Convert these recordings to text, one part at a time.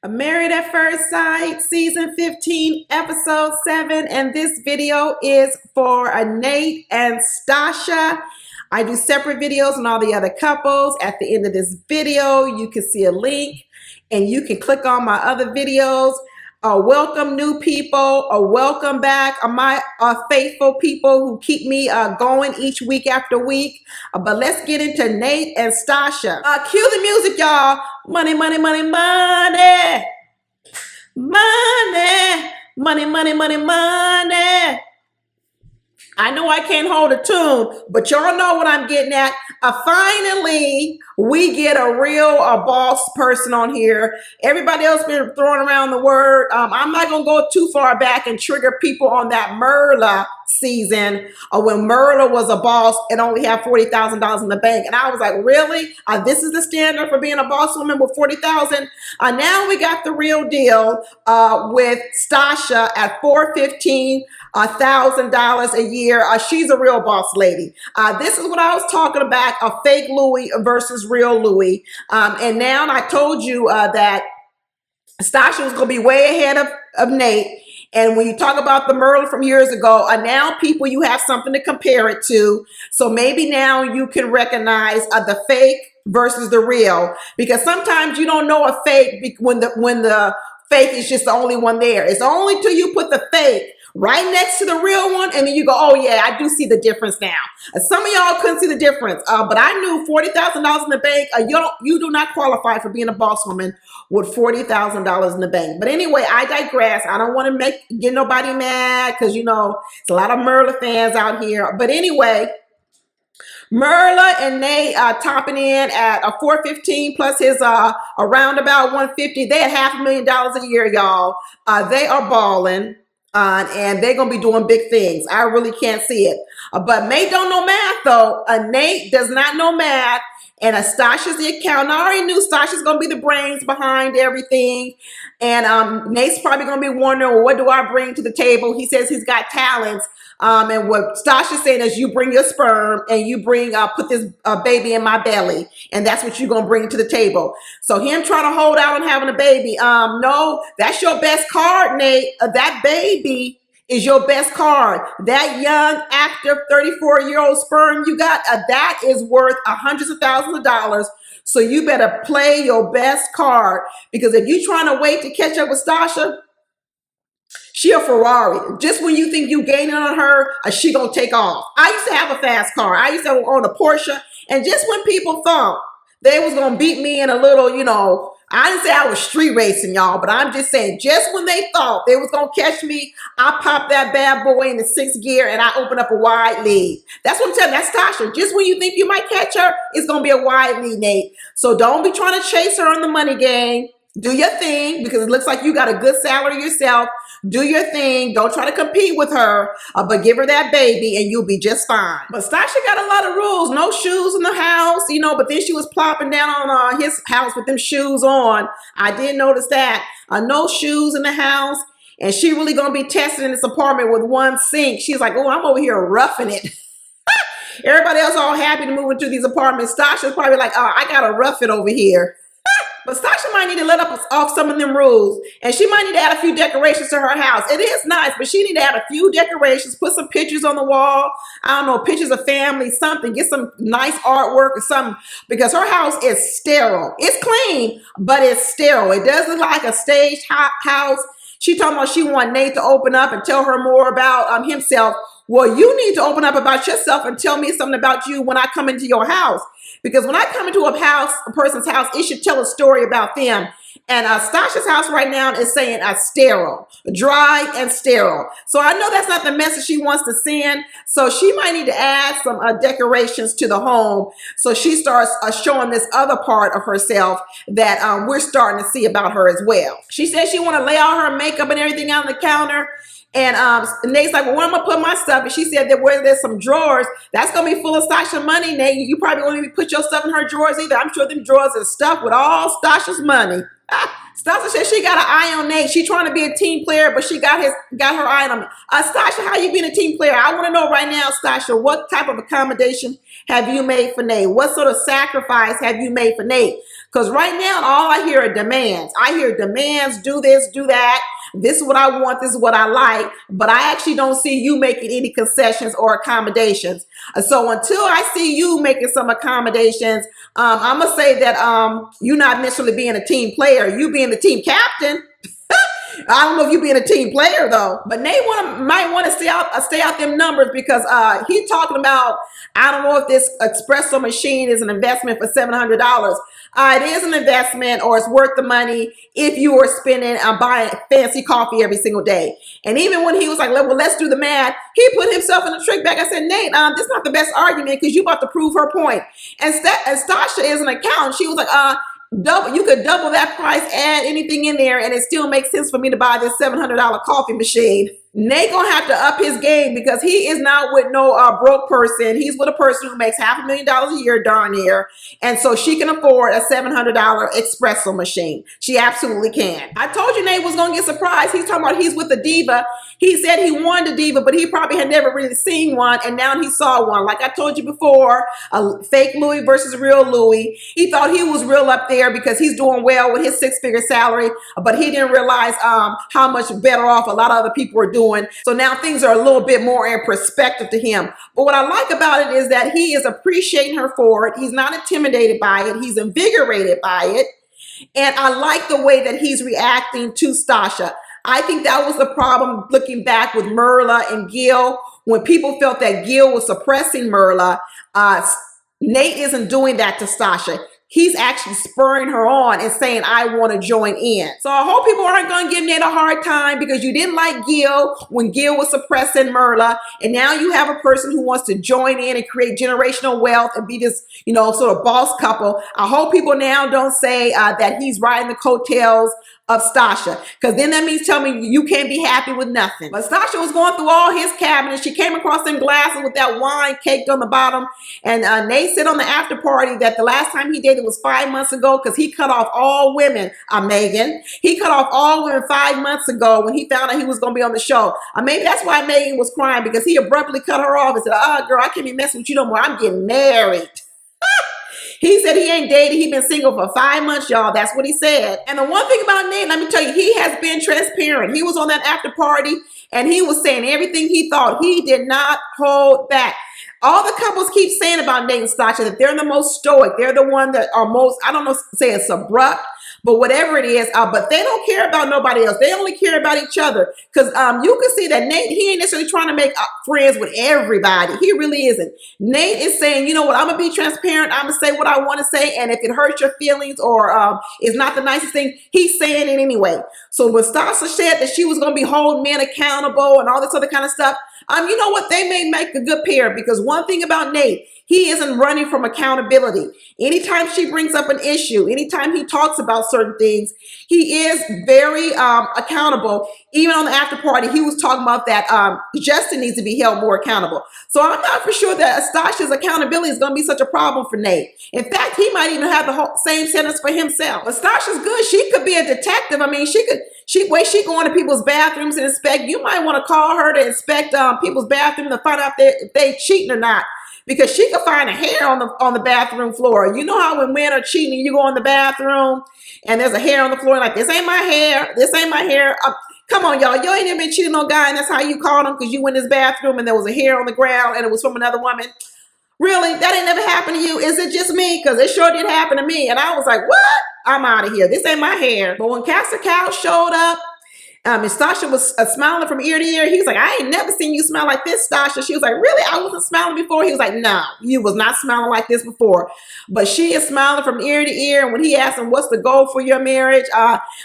Married at First Sight, Season 15, Episode 7. And this video is for Nate and Stasha. I do separate videos on all the other couples. At the end of this video, you can see a link and you can click on my other videos. Welcome new people, welcome back my faithful people who keep me going each week after week. But let's get into Nate and Stasha. Cue the music, y'all. Money, money, money, money. Money, money, money, money, money. I know I can't hold a tune, but y'all know what I'm getting at. Finally, we get a real boss person on here. Everybody else been throwing around the word. I'm not going to go too far back and trigger people on that Merla season when Merla was a boss and only had $40,000 in the bank. And I was like, really? This is the standard for being a boss woman with $40,000? Now we got the real deal with Stasha at $415,000 a year. She's a real boss lady. This is what I was talking about, a fake Louis versus real Louis. And now I told you that Stasha was going to be way ahead of Nate. And when you talk about the Merlin from years ago, now people, you have something to compare it to. So maybe now you can recognize the fake versus the real, because sometimes you don't know a fake when the fake is just the only one there. It's only till you put the fake right next to the real one, and then you go, oh yeah, I do see the difference now. Some of y'all couldn't see the difference, but I knew $40,000 in the bank. You do not qualify for being a boss woman with $40,000 in the bank. But anyway, I digress. I don't want to get nobody mad, because you know it's a lot of Merla fans out here. But anyway, Merla and Nate topping in at a $415 plus his around about $150. They had $500,000 a year, y'all. They are balling. And they're going to be doing big things. I really can't see it. But Nate don't know math, though. Nate does not know math. And Stasha's the accountant. I already knew Stasha's going to be the brains behind everything. And Nate's probably going to be wondering, well, what do I bring to the table? He says he's got talents. And what Stasha's saying is, you bring your sperm and you bring, put this baby in my belly. And that's what you're going to bring to the table. So him trying to hold out on having a baby. No, that's your best card, Nate. That baby is your best card. That young, active, 34-year-old sperm you got, that is worth hundreds of thousands of dollars. So you better play your best card, because if you're trying to wait to catch up with Stasha, she a Ferrari. Just when you think you gaining on her, she gonna take off. I used to have a fast car. I used to own a Porsche, and just when people thought they was gonna beat me in a little, you know, I didn't say I was street racing, y'all, but I'm just saying, just when they thought they was going to catch me, I popped that bad boy in the 6th gear and I opened up a wide lead. That's what I'm telling you. That's Stasha. Just when you think you might catch her, it's going to be a wide lead, Nate. So don't be trying to chase her on the money game. Do your thing, because it looks like you got a good salary yourself. Do your thing. Don't try to compete with her, but give her that baby and you'll be just fine. But Stasha got a lot of rules. No shoes in the house, you know, but then she was plopping down on his house with them shoes on. I did notice that. No shoes in the house. And she really going to be tested in this apartment with one sink. She's like, oh, I'm over here roughing it. Everybody else all happy to move into these apartments. Stasha's probably like, oh, I got to rough it over here. But Stasha might need to let off some of them rules. And she might need to add a few decorations to her house. It is nice, but she need to add a few decorations, put some pictures on the wall. I don't know, pictures of family, something. Get some nice artwork or something. Because her house is sterile. It's clean, but it's sterile. It does look like a staged house. She talking about she want Nate to open up and tell her more about himself. Well, you need to open up about yourself and tell me something about you when I come into your house. Because when I come into a person's house, it should tell a story about them. And Stasha's house right now is saying sterile, dry and sterile. So I know that's not the message she wants to send. So she might need to add some decorations to the home. So she starts showing this other part of herself that we're starting to see about her as well. She says she want to lay all her makeup and everything on the counter. And Nate's like, well, where am I gonna put my stuff? And she said that where there's some drawers, that's gonna be full of Stasha money, Nate. You probably won't even put your stuff in her drawers either. I'm sure them drawers are stuffed with all Stasha's money. Stasha said she got an eye on Nate. She trying to be a team player, but she got her eye on him. Stasha, how you being a team player? I want to know right now, Stasha, what type of accommodation have you made for Nate? What sort of sacrifice have you made for Nate? Because right now, all I hear are demands. I hear demands, do this, do that. This is what I want. This is what I like. But I actually don't see you making any concessions or accommodations. So until I see you making some accommodations, I'm going to say that you're not necessarily being a team player. You being the team captain. I don't know if you being a team player though, but Nate might want to stay out them numbers because he talking about, I don't know if this espresso machine is an investment for $700. It is an investment, or it's worth the money if you are spending buying fancy coffee every single day. And even when he was like, well, let's do the math, he put himself in a trick bag. I said, Nate, this is not the best argument because you about to prove her point. And Stasha is an accountant. She was like, you could double that price, add anything in there, and it still makes sense for me to buy this $700 coffee machine. Nate gonna have to up his game because he is not with no broke person. He's with a person who makes $500,000 a year, darn near, and so she can afford a $700 espresso machine. She absolutely can. I told you Nate was gonna get surprised. He's talking about he's with a diva. He said he wanted a diva, but he probably had never really seen one, and now he saw one. Like I told you before, a fake Louis versus real Louis. He thought he was real up there because he's doing well with his six-figure salary, but he didn't realize how much better off a lot of other people are doing. So now things are a little bit more in perspective to him. But what I like about it is that he is appreciating her for it. He's not intimidated by it. He's invigorated by it. And I like the way that he's reacting to Stasha. I think that was the problem looking back with Merla and Gil. When people felt that Gil was suppressing Merla, Nate isn't doing that to Stasha. He's actually spurring her on and saying, I want to join in. So I hope people aren't going to give Nate a hard time because you didn't like Gil when Gil was suppressing Merla. And now you have a person who wants to join in and create generational wealth and be this, sort of boss couple. I hope people now don't say that he's riding the coattails of Stasha, because then that means tell me you can't be happy with nothing. But Stasha was going through all his cabinets. She came across them glasses with that wine caked on the bottom. And Nate said on the after party that the last time he dated was 5 months ago because he cut off all women, Megan. He cut off all women 5 months ago when he found out he was going to be on the show. Maybe that's why Megan was crying, because he abruptly cut her off and said, girl, I can't be messing with you no more. I'm getting married. He said he ain't dated. He been single for 5 months, y'all. That's what he said. And the one thing about Nate, let me tell you, he has been transparent. He was on that after party and he was saying everything he thought. He did not hold back. All the couples keep saying about Nate and Stasha that they're the most stoic. They're the one that are most, I don't know, say it's abrupt, but whatever it is, but they don't care about nobody else. They only care about each other. Because you can see that Nate, he ain't necessarily trying to make friends with everybody. He really isn't. Nate is saying, you know what, I'm going to be transparent. I'm going to say what I want to say. And if it hurts your feelings or is not the nicest thing, he's saying it anyway. So when Stasha said that she was going to be holding men accountable and all this other kind of stuff, you know what, they may make a good pair, because one thing about Nate, he isn't running from accountability. Anytime she brings up an issue, anytime he talks about certain things, he is very accountable. Even on the after party, he was talking about that Justin needs to be held more accountable. So I'm not for sure that Stasha's accountability is going to be such a problem for Nate. In fact, he might even have the whole same sentence for himself. But Stasha's good. She could be a detective. She go into people's bathrooms and inspect. You might want to call her to inspect people's bathrooms to find out if they cheating or not. Because she could find a hair on the bathroom floor. You know how when men are cheating, you go in the bathroom and there's a hair on the floor, like, this ain't my hair. This ain't my hair. Come on, y'all. You ain't even been cheating on a guy, and that's how you called him, because you went in his bathroom and there was a hair on the ground and it was from another woman. Really? That ain't never happened to you? Is it just me? Because it sure did happen to me. And I was like, what? I'm out of here. This ain't my hair. But when Castor Cow showed up, and Stasha was smiling from ear to ear. He was like, I ain't never seen you smile like this, Stasha. She was like, really? I wasn't smiling before? He was like, no, you was not smiling like this before. But she is smiling from ear to ear. And when he asked him, what's the goal for your marriage?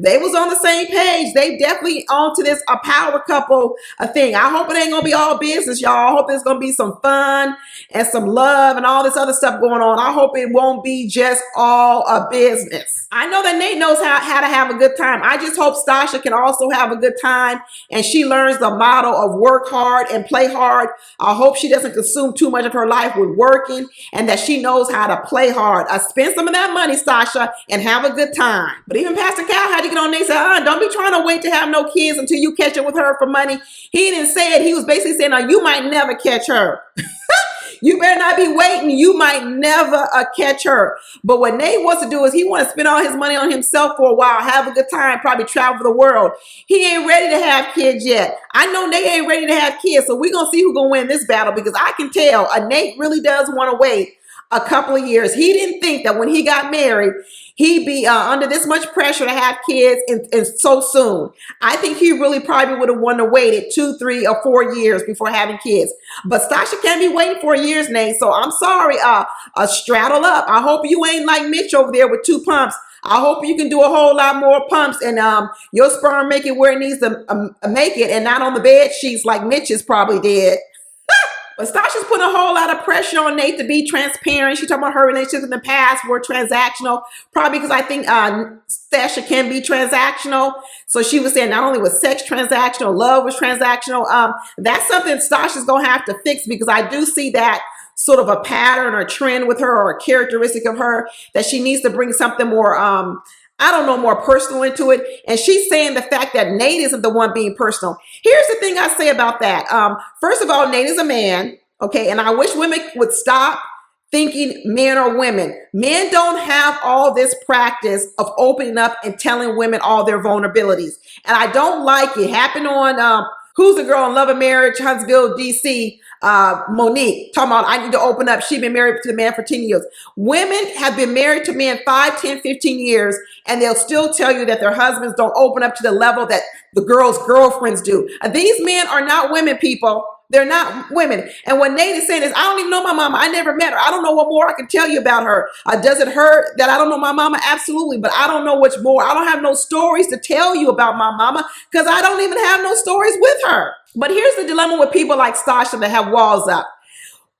They was on the same page. They definitely on to this power couple thing. I hope it ain't going to be all business, y'all. I hope it's going to be some fun and some love and all this other stuff going on. I hope it won't be just all a business. I know that Nate knows how to have a good time. I just hope Stasha can also have have a good time and she learns the motto of work hard and play hard. I hope she doesn't consume too much of her life with working and that she knows how to play hard. Spend some of that money, Stasha, and have a good time. But even Pastor Cal had to get on there and say, don't be trying to wait to have no kids until you catch up with her for money. He didn't say it. He was basically saying, you might never catch her. You better not be waiting. You might never catch her. But what Nate wants to do is he wants to spend all his money on himself for a while, have a good time, probably travel the world. He ain't ready to have kids yet. I know Nate ain't ready to have kids, so we're going to see who's going to win this battle because I can tell Nate really does want to wait a couple of years. He didn't think that when he got married, he'd be under this much pressure to have kids and so soon. I think he really probably would have wanted to wait 2, 3, or 4 years before having kids. But Stasha can't be waiting 4 years, Nate. So I'm sorry. Straddle up. I hope you ain't like Mitch over there with 2 pumps. I hope you can do a whole lot more pumps and your sperm make it where it needs to make it and not on the bed sheets like Mitch's probably did. But Stasha's putting a whole lot of pressure on Nate to be transparent. She's talking about her relationships in the past were transactional, probably because I think Stasha can be transactional. So she was saying not only was sex transactional, love was transactional. That's something Stasha's going to have to fix because I do see that sort of a pattern or trend with her or a characteristic of her that she needs to bring something more more personal into it. And she's saying the fact that Nate isn't the one being personal. Here's the thing I say about that. First of all, Nate is a man. Okay. And I wish women would stop thinking men are women. Men don't have all this practice of opening up and telling women all their vulnerabilities. And I don't like it. Happened on, Who's the Girl in Love and Marriage, Huntsville, DC, Monique, talking about I need to open up. She's been married to the man for 10 years. Women have been married to men 5, 10, 15 years, and they'll still tell you that their husbands don't open up to the level that the girl's girlfriends do. These men are not women, people. They're not women. And what Nate is saying is, I don't even know my mama. I never met her. I don't know what more I can tell you about her. Does it hurt that I don't know my mama? Absolutely. But I don't know what's more. I don't have no stories to tell you about my mama because I don't even have no stories with her. But here's the dilemma with people like Stasha that have walls up.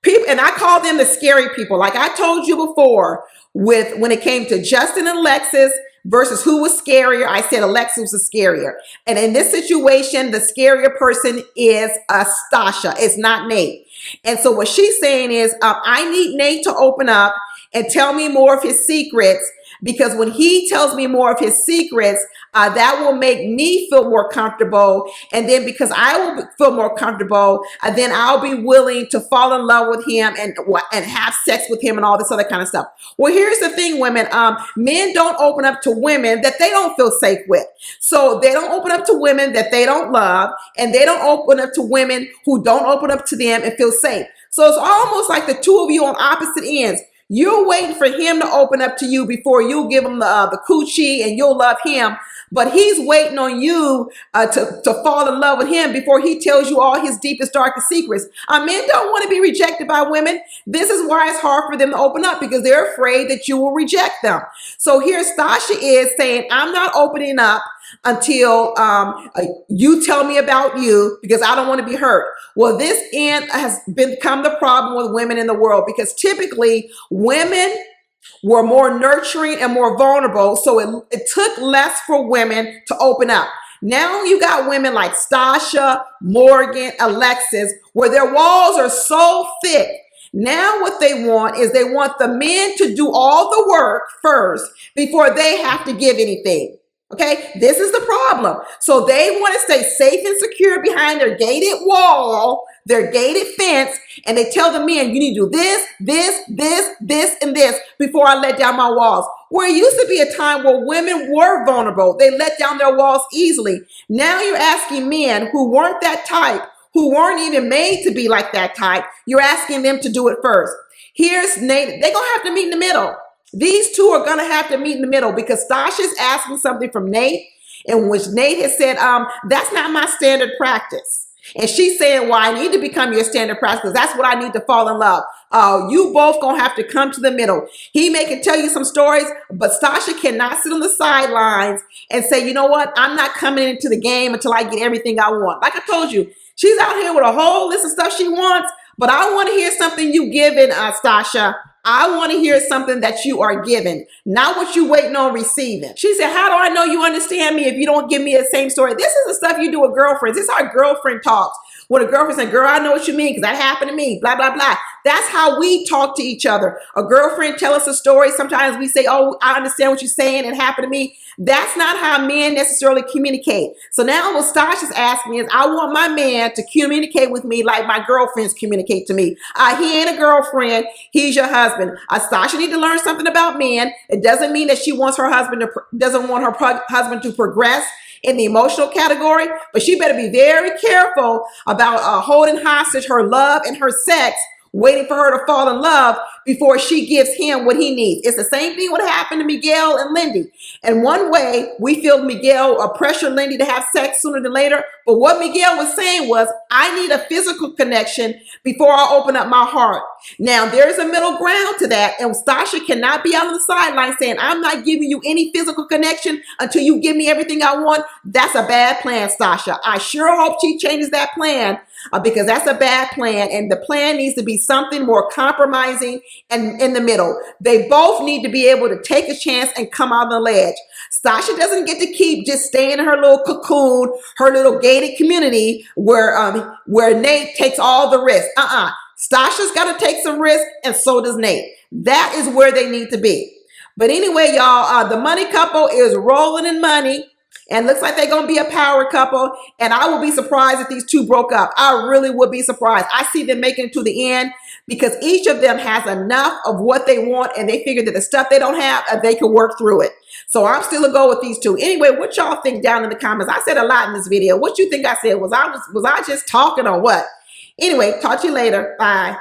People, and I call them the scary people. Like I told you before, when it came to Justin and Alexis versus who was scarier, I said Alexis was scarier. And in this situation, the scarier person is Stasha. It's not Nate. And so what she's saying is, I need Nate to open up and tell me more of his secrets, because when he tells me more of his secrets, that will make me feel more comfortable. And then because I will feel more comfortable, then I'll be willing to fall in love with him and have sex with him and all this other kind of stuff. Well, here's the thing, women. Men don't open up to women that they don't feel safe with. So they don't open up to women that they don't love, and they don't open up to women who don't open up to them and feel safe. So it's almost like the two of you on opposite ends. You're waiting for him to open up to you before you give him the coochie and you'll love him. But he's waiting on you to fall in love with him before he tells you all his deepest, darkest secrets. Men don't want to be rejected by women. This is why it's hard for them to open up, because they're afraid that you will reject them. So here Stasha is saying, I'm not opening up until you tell me about you, because I don't want to be hurt. Well, this has become the problem with women in the world, because typically women were more nurturing and more vulnerable. So it took less for women to open up. Now you got women like Stasha, Morgan, Alexis, where their walls are so thick. Now what they want is they want the men to do all the work first before they have to give anything. Okay, this is the problem. So they want to stay safe and secure behind their gated wall, their gated fence, and they tell the men, you need to do this, and this before I let down my walls. Where it used to be a time where women were vulnerable. They let down their walls easily. Now you're asking men who weren't that type, who weren't even made to be like that type, you're asking them to do it first. Here's Nate. They're going to have to meet in the middle. These two are going to have to meet in the middle, because Stasha's asking something from Nate, in which Nate has said, that's not my standard practice. And she's saying, well, I need to become your standard practice because that's what I need to fall in love. You both going to have to come to the middle. He may can tell you some stories, but Stasha cannot sit on the sidelines and say, you know what? I'm not coming into the game until I get everything I want. Like I told you, she's out here with a whole list of stuff she wants, but I want to hear something you giving, Stasha. I want to hear something that you are giving, not what you waiting on receiving. She said, how do I know you understand me if you don't give me the same story? This is the stuff you do with girlfriends. This is how girlfriend talks. When a girlfriend says, girl, I know what you mean because that happened to me, blah, blah, blah. That's how we talk to each other. A girlfriend tell us a story. Sometimes we say, oh, I understand what you're saying. It happened to me. That's not how men necessarily communicate. So now what Stash is asking me is, I want my man to communicate with me like my girlfriends communicate to me. He ain't a girlfriend. He's your husband. Stasha need to learn something about men. It doesn't mean that she wants her husband doesn't want her husband to progress in the emotional category, but she better be very careful about holding hostage her love and her sex, waiting for her to fall in love before she gives him what he needs. It's the same thing what happened to Miguel and Lindy. And one way we feel Miguel pressured Lindy to have sex sooner than later. But what Miguel was saying was, I need a physical connection before I open up my heart. Now, there's a middle ground to that. And Stasha cannot be out on the sideline saying, I'm not giving you any physical connection until you give me everything I want. That's a bad plan, Stasha. I sure hope she changes that plan. Because that's a bad plan, and the plan needs to be something more compromising and in the middle. They both need to be able to take a chance and come out on the ledge. Stasha doesn't get to keep just staying in her little cocoon, her little gated community where Nate takes all the risk. Stasha's got to take some risk, and so does Nate. That is where they need to be. But anyway, y'all, the money couple is rolling in money. And looks like they're going to be a power couple. And I will be surprised if these two broke up. I really would be surprised. I see them making it to the end because each of them has enough of what they want. And they figure that the stuff they don't have, they can work through it. So I'm still a go with these two. Anyway, what y'all think down in the comments? I said a lot in this video. What you think I said? Was I just talking or what? Anyway, talk to you later. Bye.